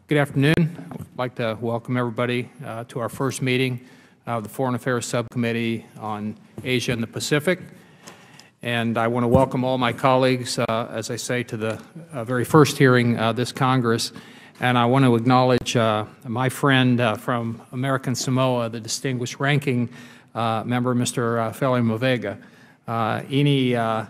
Good afternoon. I'd like to welcome everybody to our first meeting of the Foreign Affairs Subcommittee on Asia and the Pacific. And I want to welcome all my colleagues, as I say, to the very first hearing this Congress. And I want to acknowledge my friend from American Samoa, the distinguished ranking member, Mr. Faleomavaega. Eni,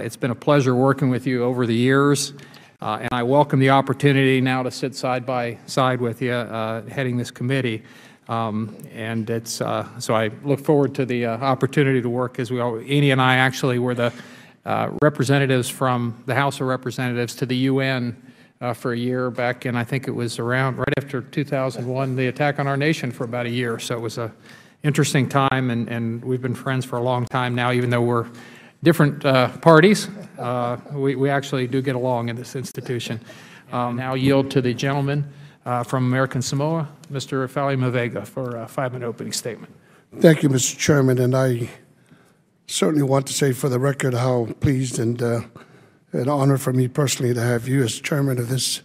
it's been a pleasure working with you over the years. And I welcome the opportunity now to sit side by side with you heading this committee. And it's, so I look forward to the opportunity to work as we all, Eni and I actually were the representatives from the House of Representatives to the UN for a year back in, I think it was around right after 2001, the attack on our nation for about a year. So it was an interesting time, and we've been friends for a long time now, even though we're different parties. We actually do get along in this institution. Now yield to the gentleman from American Samoa, Mr. Faleomavaega, for a 5-minute opening statement. Thank you, Mr. Chairman, and I certainly want to say for the record how pleased and an honor for me personally to have you as chairman of this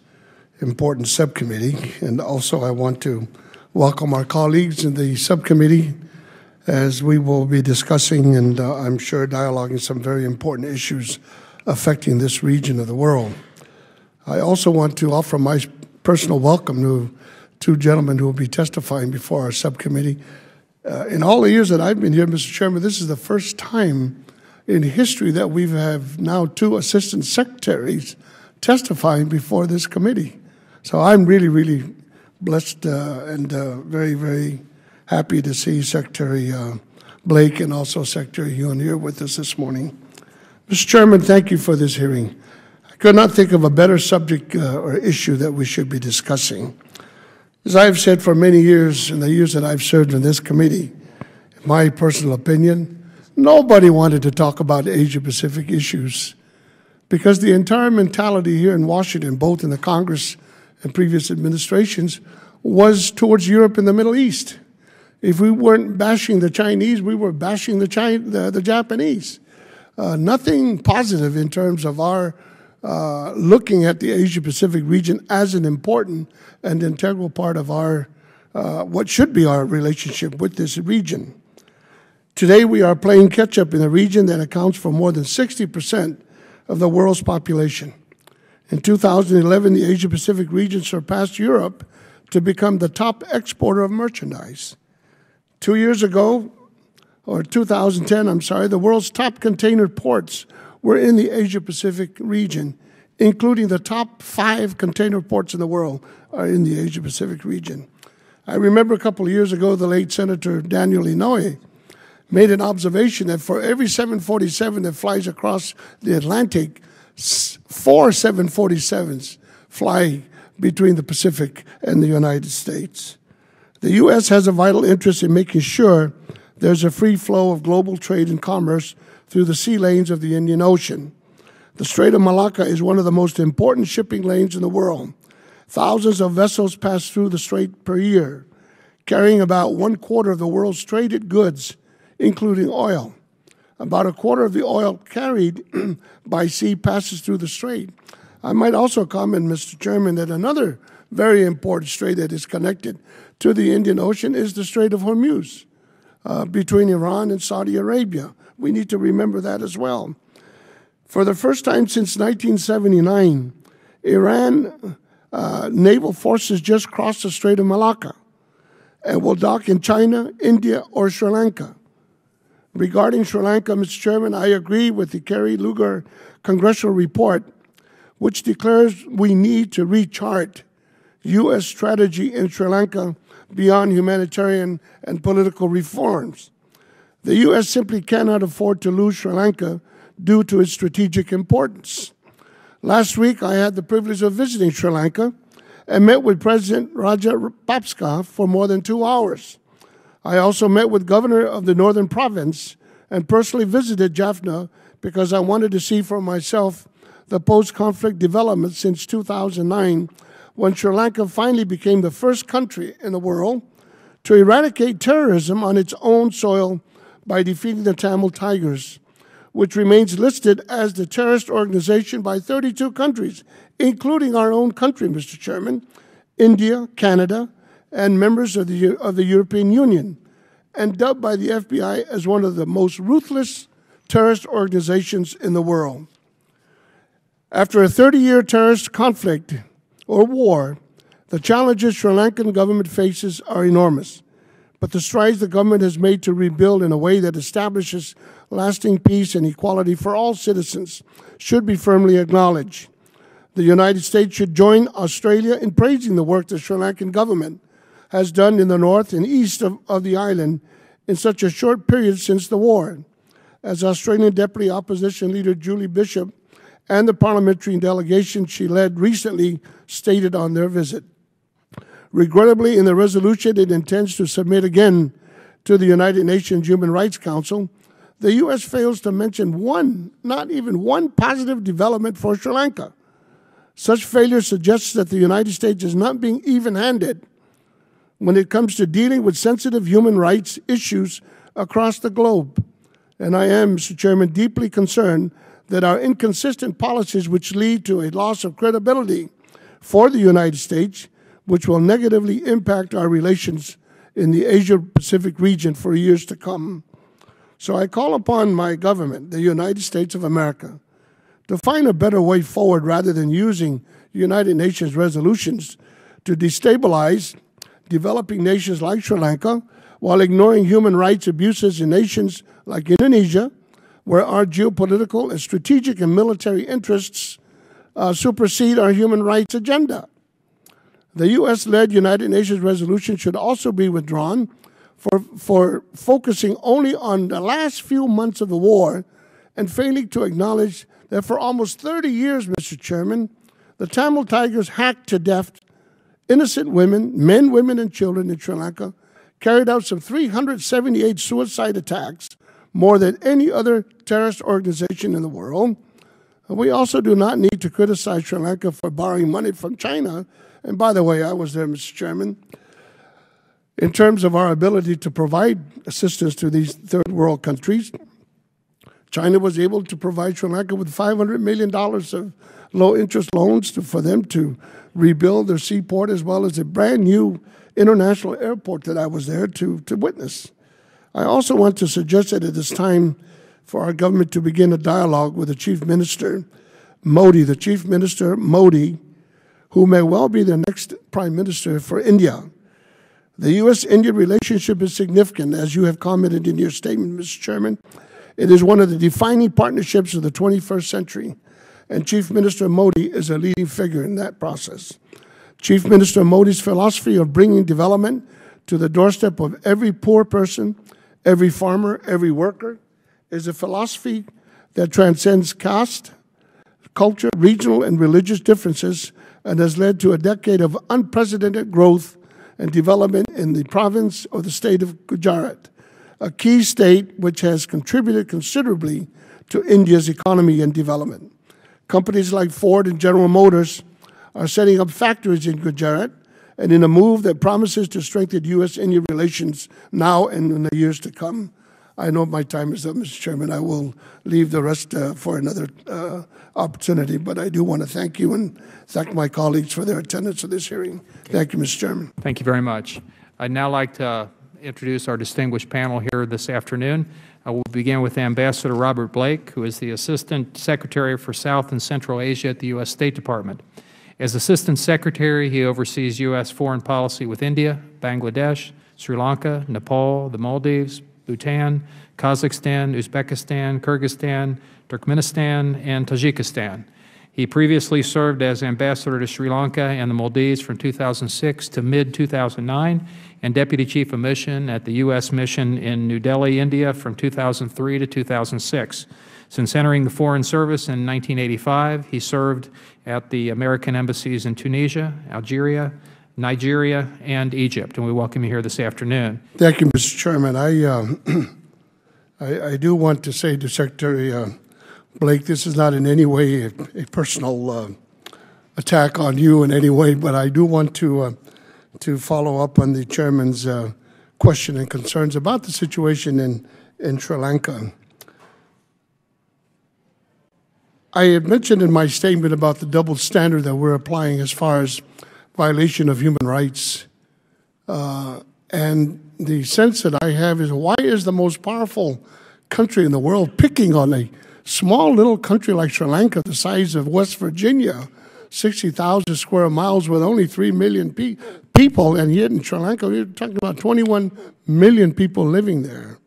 important subcommittee. And also I want to welcome our colleagues in the subcommittee as we will be discussing and I'm sure dialoguing some very important issues affecting this region of the world. I also want to offer my personal welcome to two gentlemen who will be testifying before our subcommittee. In all the years that I've been here, Mr. Chairman, this is the first time in history that we have now two assistant secretaries testifying before this committee. So I'm really, really blessed and very, very happy to see Secretary Blake and also Secretary Yun here with us this morning. Mr. Chairman, thank you for this hearing. I could not think of a better subject or issue that we should be discussing. As I have said for many years, in the years that I've served in this committee, in my personal opinion, nobody wanted to talk about Asia-Pacific issues because the entire mentality here in Washington, both in the Congress and previous administrations, was towards Europe and the Middle East. If we weren't bashing the Chinese, we were bashing the Japanese. Nothing positive in terms of our looking at the Asia-Pacific region as an important and integral part of our what should be our relationship with this region. Today, we are playing catch-up in a region that accounts for more than 60% of the world's population. In 2011, the Asia-Pacific region surpassed Europe to become the top exporter of merchandise. 2 years ago, or 2010, I'm sorry, the world's top container ports were in the Asia-Pacific region, including the top 5 container ports in the world are in the Asia-Pacific region. I remember a couple of years ago, the late Senator Daniel Inouye made an observation that for every 747 that flies across the Atlantic, 4 747s fly between the Pacific and the United States. The U.S. has a vital interest in making sure there's a free flow of global trade and commerce through the sea lanes of the Indian Ocean. The Strait of Malacca is one of the most important shipping lanes in the world. Thousands of vessels pass through the strait per year, carrying about 1/4 of the world's traded goods, including oil. About 1/4 of the oil carried by sea passes through the strait. I might also comment, Mr. Chairman, that another very important strait that is connected to the Indian Ocean is the Strait of Hormuz between Iran and Saudi Arabia. We need to remember that as well. For the first time since 1979, Iran naval forces just crossed the Strait of Malacca and will dock in China, India, or Sri Lanka. Regarding Sri Lanka, Mr. Chairman, I agree with the Kerry Lugar congressional report, which declares we need to rechart U.S. strategy in Sri Lanka beyond humanitarian and political reforms. The U.S. simply cannot afford to lose Sri Lanka due to its strategic importance. Last week, I had the privilege of visiting Sri Lanka and met with President Rajapaksa for more than 2 hours. I also met with Governor of the Northern Province and personally visited Jaffna because I wanted to see for myself the post-conflict development since 2009, when Sri Lanka finally became the first country in the world to eradicate terrorism on its own soil by defeating the Tamil Tigers, which remains listed as the terrorist organization by 32 countries, including our own country, Mr. Chairman, India, Canada, and members of the European Union, and dubbed by the FBI as one of the most ruthless terrorist organizations in the world. After a 30-year terrorist conflict or war, the challenges Sri Lankan government faces are enormous, but the strides the government has made to rebuild in a way that establishes lasting peace and equality for all citizens should be firmly acknowledged. The United States should join Australia in praising the work the Sri Lankan government has done in the north and east of the island in such a short period since the war, as Australian Deputy Opposition Leader Julie Bishop and the parliamentary delegation she led recently stated on their visit. Regrettably, in the resolution it intends to submit again to the United Nations Human Rights Council, the U.S. fails to mention not even one positive development for Sri Lanka. Such failure suggests that the United States is not being even-handed when it comes to dealing with sensitive human rights issues across the globe. And I am, Mr. Chairman, deeply concerned that our inconsistent policies, which lead to a loss of credibility for the United States, which will negatively impact our relations in the Asia-Pacific region for years to come. So I call upon my government, the United States of America, to find a better way forward rather than using United Nations resolutions to destabilize developing nations like Sri Lanka while ignoring human rights abuses in nations like Indonesia, where our geopolitical and strategic and military interests supersede our human rights agenda. The U.S.-led United Nations resolution should also be withdrawn for focusing only on the last few months of the war and failing to acknowledge that for almost 30 years, Mr. Chairman, the Tamil Tigers hacked to death innocent women, men, women, and children in Sri Lanka, carried out some 378 suicide attacks, more than any other terrorist organization in the world. We also do not need to criticize Sri Lanka for borrowing money from China. And by the way, I was there, Mr. Chairman. In terms of our ability to provide assistance to these third world countries, China was able to provide Sri Lanka with $500 million of low-interest loans for them to rebuild their seaport, as well as a brand-new international airport that I was there to witness. I also want to suggest that it is time for our government to begin a dialogue with the Chief Minister Modi, who may well be the next Prime Minister for India. The U.S.-India relationship is significant, as you have commented in your statement, Mr. Chairman. It is one of the defining partnerships of the 21st century, and Chief Minister Modi is a leading figure in that process. Chief Minister Modi's philosophy of bringing development to the doorstep of every poor person, every farmer, every worker, is a philosophy that transcends caste, culture, regional, and religious differences, and has led to a decade of unprecedented growth and development in the province of the state of Gujarat, a key state which has contributed considerably to India's economy and development. Companies like Ford and General Motors are setting up factories in Gujarat, and in a move that promises to strengthen U.S.-India relations now and in the years to come. I know my time is up, Mr. Chairman. I will leave the rest for another opportunity, but I do want to thank you and thank my colleagues for their attendance at this hearing. Okay. Thank you, Mr. Chairman. Thank you very much. I'd now like to introduce our distinguished panel here this afternoon. I will begin with Ambassador Robert Blake, who is the Assistant Secretary for South and Central Asia at the U.S. State Department. As Assistant Secretary, he oversees U.S. foreign policy with India, Bangladesh, Sri Lanka, Nepal, the Maldives, Bhutan, Kazakhstan, Uzbekistan, Kyrgyzstan, Turkmenistan, and Tajikistan. He previously served as Ambassador to Sri Lanka and the Maldives from 2006 to mid-2009 and Deputy Chief of Mission at the U.S. Mission in New Delhi, India from 2003 to 2006. Since entering the Foreign Service in 1985, he served at the American embassies in Tunisia, Algeria, Nigeria, and Egypt, and we welcome you here this afternoon. Thank you, Mr. Chairman. I do want to say to Secretary Blake, this is not in any way a personal attack on you in any way, but I do want to follow up on the Chairman's question and concerns about the situation in Sri Lanka. I had mentioned in my statement about the double standard that we're applying as far as violation of human rights. And the sense that I have is, why is the most powerful country in the world picking on a small little country like Sri Lanka, the size of West Virginia, 60,000 square miles with only 3 million people, and yet in Sri Lanka we're talking about 21 million people living there.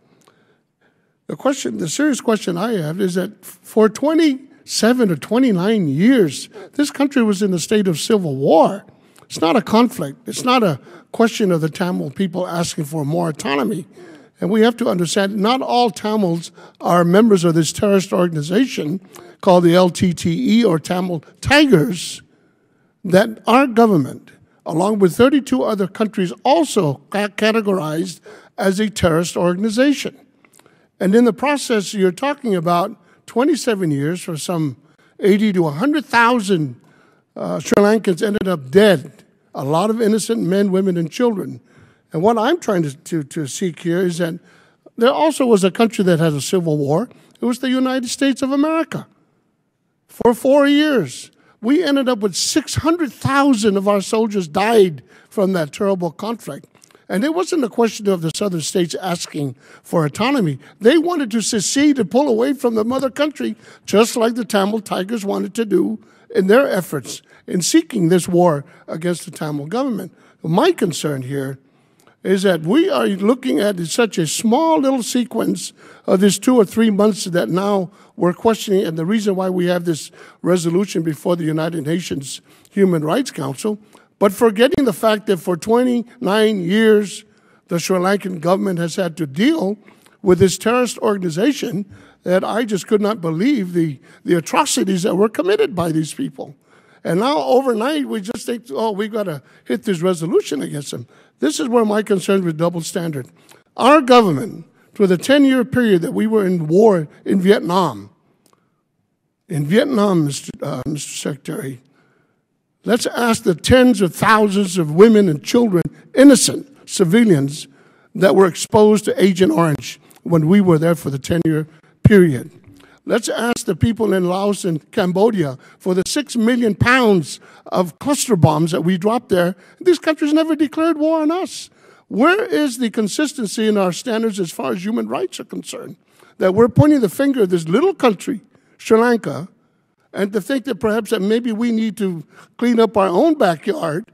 The serious question I have is that for 27 or 29 years, this country was in a state of civil war. It's not a conflict. It's not a question of the Tamil people asking for more autonomy. And we have to understand not all Tamils are members of this terrorist organization called the LTTE, or Tamil Tigers, that our government, along with 32 other countries, also categorized as a terrorist organization. And in the process, you're talking about 27 years for some 80 to 100,000 Sri Lankans ended up dead, a lot of innocent men, women, and children. And what I'm trying to seek here is that there also was a country that had a civil war. It was the United States of America. For 4 years, we ended up with 600,000 of our soldiers died from that terrible conflict. And it wasn't a question of the southern states asking for autonomy. They wanted to secede and pull away from the mother country, just like the Tamil Tigers wanted to do in their efforts in seeking this war against the Tamil government. My concern here is that we are looking at such a small little sequence of this 2 or 3 months that now we're questioning, and the reason why we have this resolution before the United Nations Human Rights Council, but forgetting the fact that for 29 years, the Sri Lankan government has had to deal with this terrorist organization, that I just could not believe the atrocities that were committed by these people. And now overnight, we just think, oh, we've got to hit this resolution against them. This is where my concern with double standard. Our government, for the 10-year period that we were in war in Vietnam, Mr. Secretary, let's ask the tens of thousands of women and children, innocent civilians, that were exposed to Agent Orange when we were there for the 10-year period. Let's ask the people in Laos and Cambodia for the 6 million pounds of cluster bombs that we dropped there. These countries never declared war on us. Where is the consistency in our standards as far as human rights are concerned? That we're pointing the finger at this little country, Sri Lanka, and to think that perhaps that maybe we need to clean up our own backyard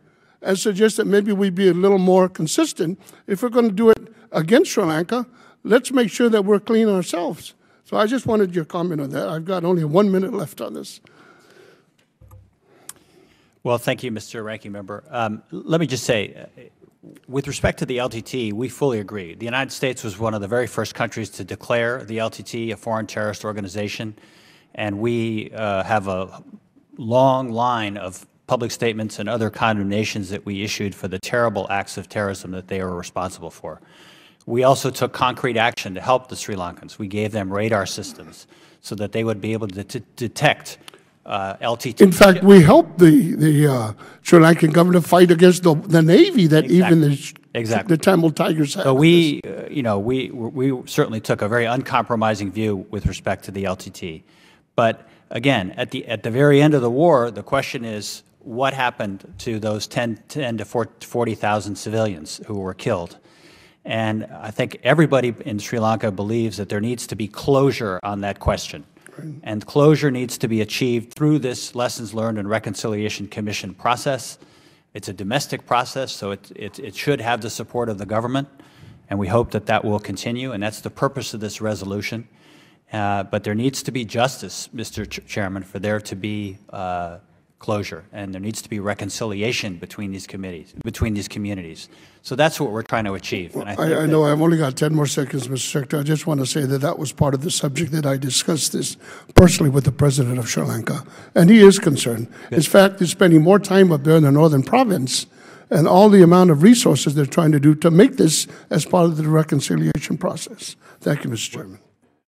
and suggest that maybe we be a little more consistent. If we're going to do it against Sri Lanka, let's make sure that we're clean ourselves. So I just wanted your comment on that. I've got only 1 minute left on this. Well, thank you, Mr. Ranking Member. Let me just say, with respect to the LTT, we fully agree. The United States was one of the very first countries to declare the LTT a foreign terrorist organization, and we have a long line of public statements and other condemnations that we issued for the terrible acts of terrorism that they were responsible for. We also took concrete action to help the Sri Lankans. We gave them radar systems so that they would be able to detect LTT. In fact, we helped the Sri Lankan government fight against the Navy that even the Tamil Tigers had. So we certainly took a very uncompromising view with respect to the LTT. But again, at the very end of the war, the question is, what happened to those 10 to 40,000 civilians who were killed? And I think everybody in Sri Lanka believes that there needs to be closure on that question. Right. And closure needs to be achieved through this Lessons Learned and Reconciliation Commission process. It's a domestic process, so it should have the support of the government, and we hope that that will continue, and that's the purpose of this resolution. But there needs to be justice, Mr. Chairman, for there to be closure, and there needs to be reconciliation between these communities. So that's what we're trying to achieve. And I know I've only got 10 more seconds, Mr. Secretary. I just want to say that that was part of the subject that I discussed this personally with the President of Sri Lanka, and he is concerned. Good. In fact, he's spending more time up there in the northern province and all the amount of resources they're trying to do to make this as part of the reconciliation process. Thank you, Mr. Chairman.